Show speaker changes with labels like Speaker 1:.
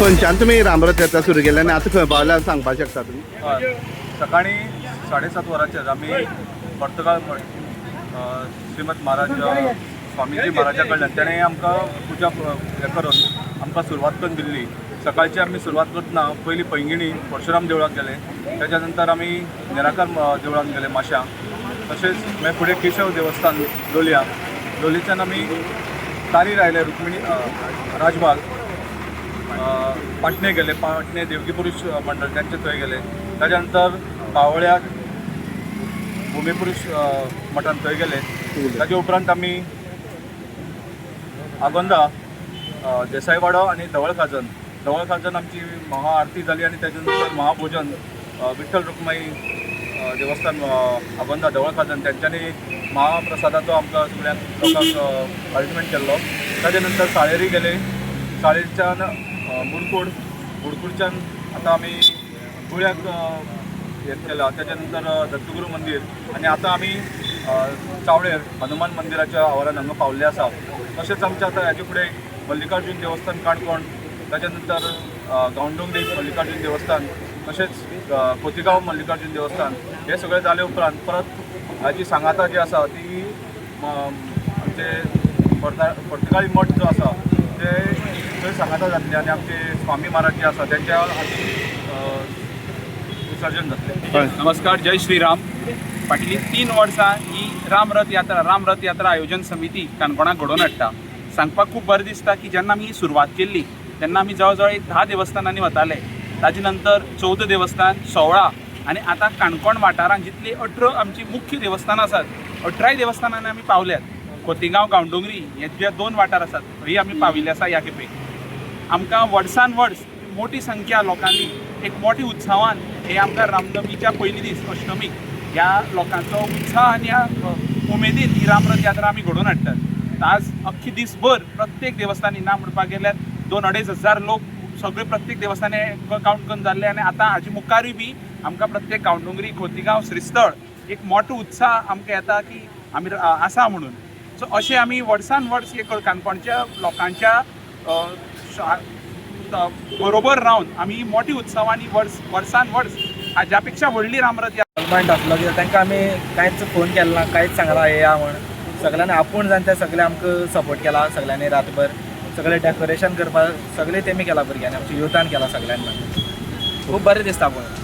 Speaker 1: खंयच्यान तुमी रामरथ यात्रा सुरू केल्या आनी आतां खंय पावल्या सांगपाक शकता तुमी?
Speaker 2: सकाळी 7:30 वरांचेर आमी पर्तगाळ श्रीमद महाराज स्वामीजी महाराजा कडल्यान तेणें आमकां पुजा हें करून आमकां सुरवात करून दिल्ली. सकाळची आमी सुरवात करतना पयलीं पैंगिणी परशुराम देवळाक गेले, तेच्या नंतर आमी निराकार देवळान गेले माश्यां, तशेंच मागीर फुडें केशव देवस्थान लोलयेच्यान आमी तारीर आयले रुक्मिणी राजबाग, पाटणे गेले, पाटणे देवकी पुरुष मंडळ त्यांचे थंय गेले, ताच्या नंतर पावळ्याक भुमीपुरुष मठान थंय गेले. ताजे उपरांत आमी आगोंदा देसाईवाडो आनी धवळ खाजन आमची महाआरती जाली आनी तेच्या नंतर महाभोजन विठ्ठल रुक्माई देवस्थान आगोंदा धवळ खाजन त्यांच्यानी महाप्रसादाचो आमकां सगळ्यांक लोकांक अरेंजमेंट केल्लो. ताजे नंतर साळेरी गेले, साळेरीच्यान मुडकूडच्यान आतां आमी गुळ्याक हें केलां, तेच्या नंतर दत्तगुरू मंदिर आनी आतां आमी चावडेर हनुमान मंदिराच्या आवारान हांगा पावल्ले आसा. तशेंच आमचें आतां हेजे फुडें मल्लिकार्जून देवस्थान काणकोण, ताच्या नंतर गांवडोंगरी मल्लिकार्जून देवस्थान, तशेंच खोतीगांव मल्लिकार्जून देवस्थान, हे सगळे जाले उपरांत परत हाजी सांगाता जी आसा ती आमचे पर्तगाळी मठ जो आसा ते थंय सांगाता जातली आनी आमचे स्वामी महाराज जे आसा तेंच्या विसर्जन जातलें.
Speaker 3: नमस्कार, जय श्रीराम. फाटलीं 3 वर्सां ही रामरथ यात्रा आयोजन समिती काणकोणाक घडोवन हाडटा. सांगपाक खूब बरें दिसता की जेन्ना आमी सुरवात केल्ली तेन्ना आमी जवळ जवळ 10 देवस्थानांनी वताले, ताजे नंतर 14 देवस्थान, 16 आनी आतां काणकोण वाठारांत जितली 18 आमची मुख्य देवस्थानां आसात, 18 देवस्थानांनी आमी पावल्यात. खोतीगांव गांवडोंगरी हे जे 2 वाठार आसात थंय आमी पाविल्ले आसा. ह्या खेपे आमकां वर्सान वर्स मोठी संख्या लोकांनी एक मोठी उत्सवान हे आमकां रामनमीच्या पयली दीस अष्टमीक ह्या लोकांचो उत्साह आनी ह्या उमेदीन ही रामरथ यात्रा आमी घडोवन हाडटात. आज अख्खी दिसभर प्रत्येक देवस्थानी ना म्हणपाक गेल्यार 2-2.5 हजार लोक सगळे प्रत्येक देवस्थानी कावंट करून जाल्ले आनी आतां हाजे मुखारूय बी आमकां प्रत्येक गांवडोंगरी, खोतीगांव, श्रीस्थळ एक मोठो उत्साह आमकां येता की आमी आसा म्हणून. सो अशें आमी वर्सान वर्स एक काणकोणच्या लोकांच्या बरोबर रावन आमी मोठी उत्सवांनी वर्सान वर्स हाज्या पेक्षा व्हडली रामरथ
Speaker 4: इन्वॉल्वमेंट आसलो की तांकां आमी कांयच फोन केलो ना, कांयच सांगला येया म्हण. सगळ्यांनी आपूण जावन ते सगळे आमकां सपोर्ट केला. सगळ्यांनी रातभर सगळे डेकोरेशन करपाक सगळे तेमी केला, भुरग्यांनी आमच्या युथान केला सगळ्यांनी. खूब बरें दिसता पळय.